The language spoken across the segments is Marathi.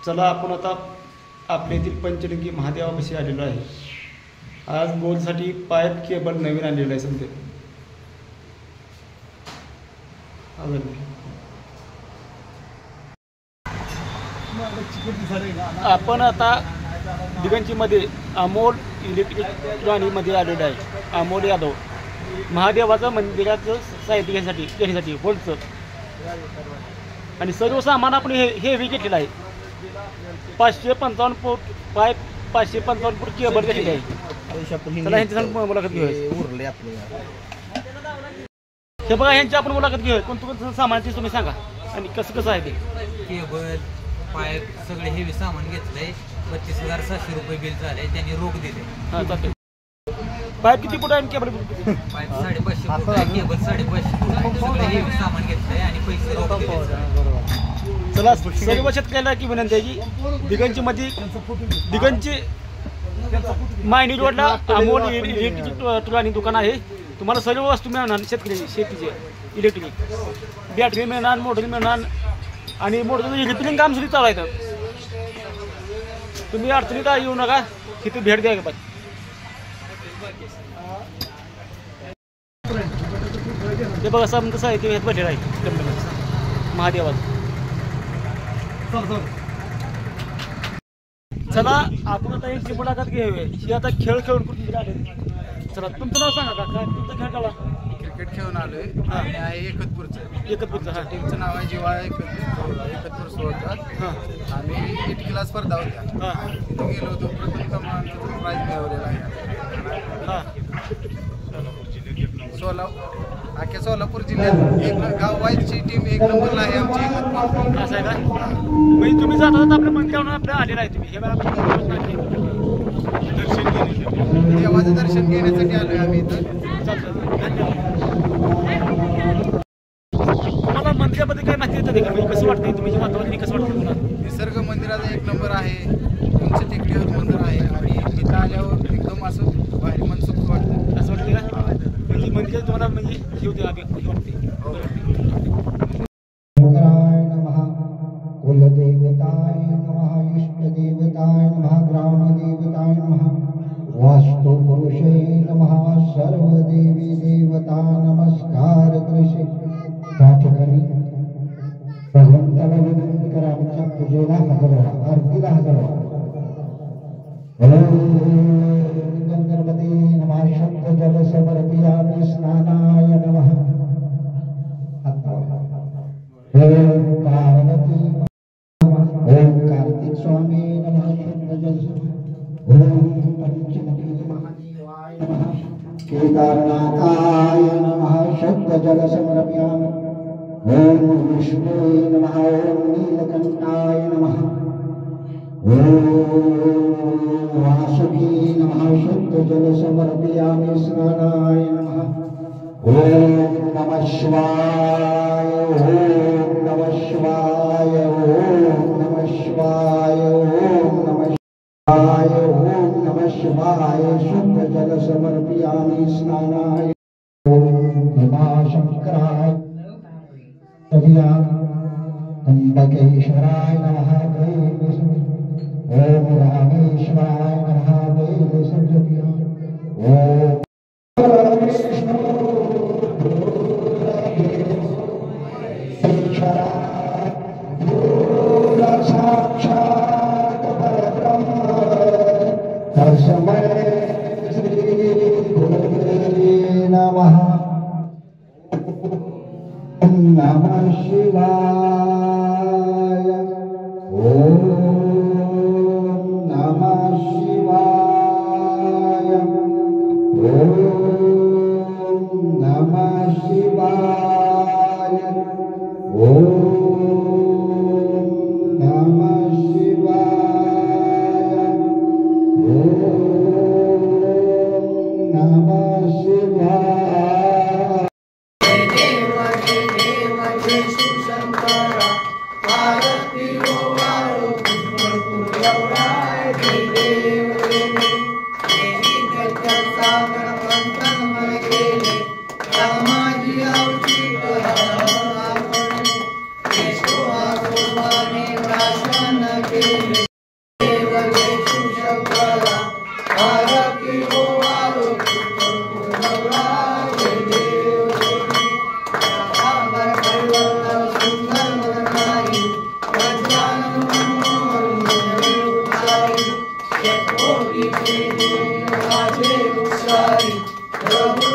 चला आपण आता आपल्या येथील पंचलिंगी महादेवापाशी आलेलो आहे। आज बोरसाठी पाईप केबल नवीन आलेलं आहे सध्या। आपण आता दिगंजीमध्ये अमोल इलेक्ट्रॉनिकमध्ये आलेलो आहे। अमोल यादव महादेवाचं मंदिराचं साहित्य घेण्यासाठी होलचं आणि सर्व सामान आपण हे घेतलेलं आहे। 555 फूट पाईप 555 फूट केबल घेतलेली आहे। चला ह्यांची मुलाखत घेऊया। हे बघा ह्यांची आपण मुलाखत घेऊया। कोणतं सामानाची तुम्ही सांगा आणि कसं आहे ते। केबल पाईप सगळे हेवी सामान घेतलंय। 32,700 रुपये बिल झाले, त्यांनी रोख दिले। हां चालतंय। पाईप किती फूट आहे आणि केबल पाईप 550 फूट आहे, केबल 550 फूट आहे। सगळे हेवी सामान घेतलंय आणि पैसे रोख दिले। चला सर्व शेतकऱ्याला की विनंती आहे की दिगंजी मायनी रोडला अमोल इलेक्ट्रिक दुकान आहे। तुम्हाला सर्व वस्तू मिळणार शेतीचे इलेक्ट्रिक बॅटरी मिळणार, मोटर मिळणार आणि मोटर रिपेरिंग काम सुद्धा चालू आहे। तुम्ही अडचणीत येऊ नका, तिथे भेट द्या पाहिजे। हे बघा समजा साहित्य घेत भेटेल आहे महादेवाचं। चला आपण आता यांची मुलाखत घेऊया। ही आता खेळ खेळून कुठे आले। चला तुमचं नाव सांगा का, तुमचा खेळ काढला? क्रिकेट खेळून आलोय आणि आहे एकतपूरचं। हा टीमचं नाव आहे जिवा एकतपूर सोडतात। आम्ही 8 क्लास स्पर्धा होत्या, तिथे गेलो होतो। प्रथम क्रमांकाचा प्राइज मिळवलेला आहे। सोलापूर जिल्ह्यात एक गाव वाईजची टीम 1 नंबरला आहे आमची एकतपूर। असं आहे का? म्हणजे तुम्ही जाता आपल्या मंदिरावर आपल्या आलेला आहे तुम्ही देवाचं दर्शन घेण्यासाठी आलोय आम्ही इथं। तुम्हाला मंदिराबद्दल काय माहिती येतं का? कसं वाटतंय तुम्ही वातावरण कसं वाटतं तुम्हाला? निसर्ग मंदिराचा 1 नंबर आहे। उंच टेकडीवर मंदिर आहे आणि इथं आल्यावर एकदम असं भारी मनसुक्त वाटतं। असं वाटतं का? म्हणजे मंदिर तुम्हाला म्हणजे हे होते वाटते। कुलदेवताय नमः, इष्टदेवताय नमः, ग्रामदेवताय नमः, वास्तु पुरुषे नमः, सर्वदेवी देवता नमस्कार कृषी। त्या ठिकाणी भगवंताला विनंती करा, आमच्या पूजेला हजर व्हा, आरतीला हजर व्हा। गंधर्वते नमः, शुद्ध जल समर्पयामि स्नानाय नमः। पार्वती ओम कार्तिक स्वामी नमः, शुद्ध जल ओम पंचमुखी महादेवाय नमः, केदारनाथाय नमः, शुद्ध जल समर्पयामि। ओम विष्णुवे नमः, ओम नीलकंठाय नमः, ओम वासुकी नमः, शुद्ध जल समर्पयामि स्नानाय नमः। ओम नमः शिवाय, ओम नमः शिवाय, ओम नमः शिवाय, ओम नमः शिवाय, ओम नमः शिवाय, शुद्ध जल समर्पयामि स्नानाय। ओम भीमाशंकराय त्र्यंबकेश्वराय नमः, ओम रामेश्वराय नमः, ओम साक्षात् परब्रह्म तस्मै श्री गुरुवे नमः। नमः शिवाय, ओम नमः शिवाय, ओम नमः शिवाय, ओम नमः शिवाय, ओम नमः शिवाय। Ramaya प्राशन केले देव जय शिवशंकरा आरती हो आरती जय देव सागर परिवर्तन सुंदर मनाई गजानन मनोहरी कोटि देवी राजे उसारी प्रभु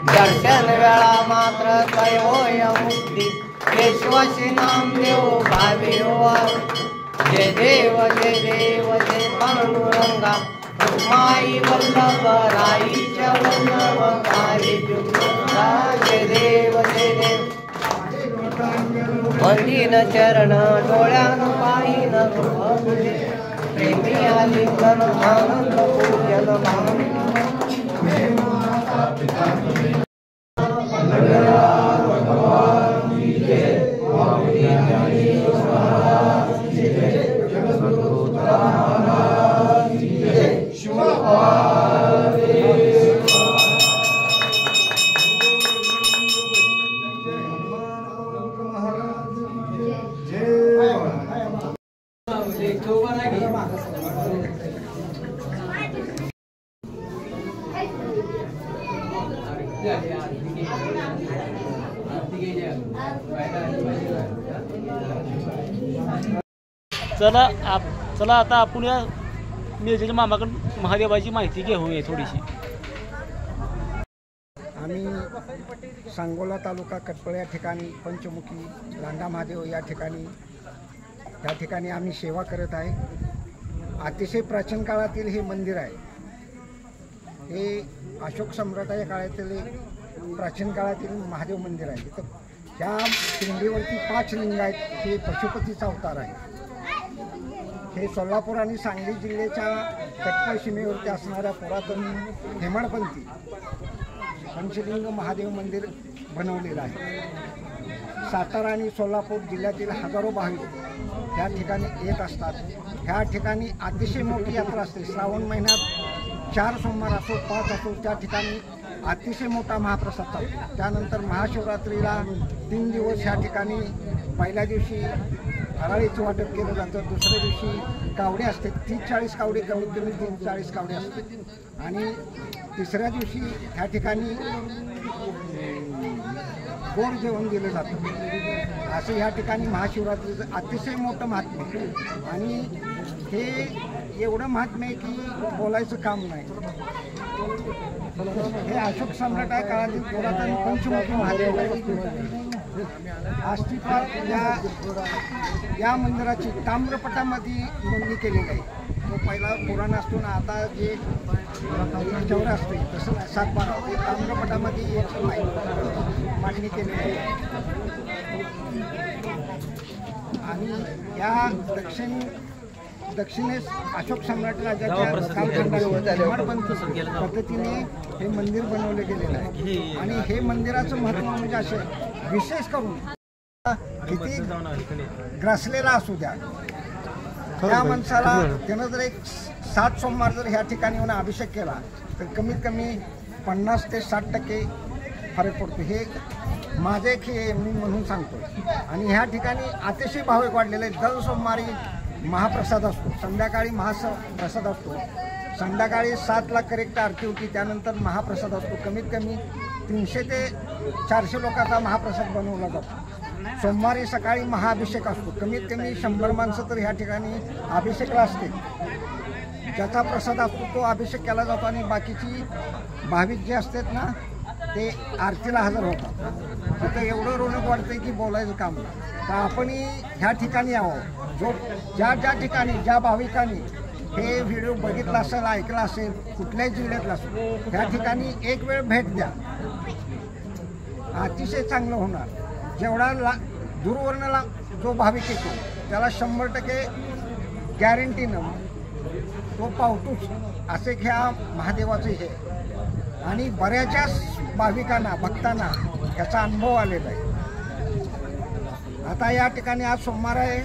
दर्शन वेळा मात्र कयोय मुक्ती विश्वासी नाम देव भावे जय देव जय पांडुरंगा माई वल्लभ राईच्या वल्लभ कार्य जय देव मंदिर चरण डोळ्यान पाहिन प्रेमी आलिंगन आनंद पूजन चला आता आपण या मिरजेच्या मामाकडून महादेवाची माहिती घेऊया थोडीशी. आम्ही सांगोला तालुका कटपळ या ठिकाणी पंचमुखी लांडा महादेव या ठिकाणी आम्ही सेवा करत आहे. अतिशय प्राचीन काळातील हे मंदिर आहे. हे अशोक सम्राटाच्या काळातील प्राचीन काळातील महादेव मंदिर आहे. तर त्या पिंडीवरती 5 लिंग आहेत. हे पशुपतीचा अवतार आहे. हे सोलापूर आणि सांगली जिल्ह्याच्या कटपळ सीमेवरती असणाऱ्या पुरातन हेमाडपंथी पंचलिंग महादेव मंदिर बनवलेलं आहे. सातारा आणि सोलापूर जिल्ह्यातील हजारो भाविक या ठिकाणी येत असतात. ह्या ठिकाणी अतिशय मोठी यात्रा असते. श्रावण महिन्यात 4 सोमवार असो 5 असो त्या ठिकाणी अतिशय मोठा महाप्रसाद चालतो. त्यानंतर महाशिवरात्रीला 3 दिवस ह्या ठिकाणी पहिल्या दिवशी हराळीचं वाटप केलं जातं. दुसऱ्या दिवशी कावडे असते. 30-40 कावडे कमीत कमी 30-40 कावडे असते. आणि तिसऱ्या दिवशी ह्या ठिकाणी गोड जेवण दिलं जातं. असं ह्या ठिकाणी महाशिवरात्रीचं अतिशय मोठं महात्म्य. आणि हे एवढं महात्म्य आहे की बोलायचं काम नाही. हे अशोक सम्राटा काळातील पुरातन पंचमुखी महादेव अस्तित्वात या मंदिराची ताम्रपटामध्ये नोंदणी केलेली आहे. तो पहिला पुराण असतो ना, आता जे याच्यावर असते तसं सातबारा ते ताम्रपटामध्ये याची माहिती मांडणी केलेली आहे. आणि या दक्षिणेस अशोक सम्राट राजाच्या पद्धतीने हे मंदिर बनवले गेलेलं आहे. आणि हे मंदिराचं महत्त्व म्हणजे असे विशेष करून किती ग्रासलेला असू द्या, त्या माणसाला त्यानं जर एक 7 सोमवार जर ह्या ठिकाणी येऊन अभिषेक केला तर कमीत कमी 50 ते 60% फरक पडतो. हे माझे एक हे मी म्हणून सांगतो. आणि ह्या ठिकाणी अतिशय भाविक वाढलेले. दर सोमवारी महाप्रसाद असतो, संध्याकाळी महाप्रसाद असतो, संध्याकाळी 7ला करेक्ट आरती होती, त्यानंतर महाप्रसाद असतो. कमीत कमी 300 ते 400 लोकांचा महाप्रसाद बनवला जातो. सोमवारी सकाळी महाअभिषेक असतो. कमीत कमी 100 माणसं तर ह्या ठिकाणी अभिषेकला असते. ज्याचा प्रसाद असतो तो अभिषेक केला जातो आणि बाकीची भाविक जे असतात ना ते आरतीला हजर होतात. तिथं एवढं रौनक वाटतंय की बोलायचं काम नाही. तर आपणही ह्या ठिकाणी यावं. ज्या ठिकाणी ज्या भाविकांनी हे व्हिडिओ बघितला असेल, ऐकला असेल, कुठल्याही जिल्ह्यातला असेल, ह्या ठिकाणी एक वेळ भेट द्या. अतिशय चांगलं होणार. जेवढा दूरवरनं जो भाविक येतो त्याला 100% गॅरंटीनं तो पावतोच. असे ह्या महादेवाचं हे. आणि बऱ्याचशा भाविकांना भक्तांना याचा अनुभव आलेला आहे. आता या ठिकाणी आज सोमवार आहे,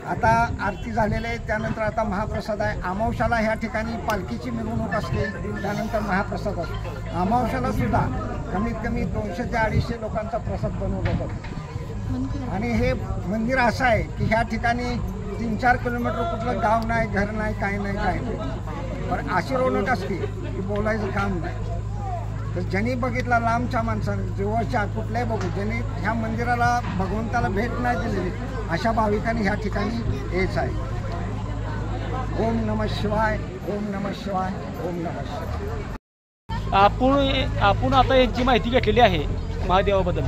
आता आरती झालेली आहे, त्यानंतर आता महाप्रसाद आहे. अमावस्याला ह्या ठिकाणी पालखीची मिरवणूक असते, त्यानंतर महाप्रसाद असतो. अमावस्याला सुद्धा कमीत कमी 200 ते 250 लोकांचा प्रसाद बनवला जातो. आणि हे मंदिर असं आहे की ह्या ठिकाणी 3-4 किलोमीटर कुठलं गाव नाही, घर नाही, काय नाही. पण अशी रौनक असते की बोलायचं काम नाही. तर ज्यांनी बघितला लांबच्या माणसाने, जवळच्या कुठल्याही बघू, ज्यांनी ह्या मंदिराला भगवंताला भेट नाही दिलेली अशा भाविकांनी ह्या ठिकाणी यायचं आहे. ओम नमः शिवाय, ओम नमः शिवाय, ओम नमः शिवाय. आपण आता यांची माहिती घेतलेली आहे महादेवाबद्दल.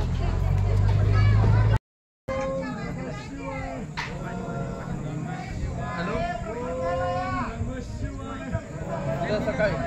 सकाळी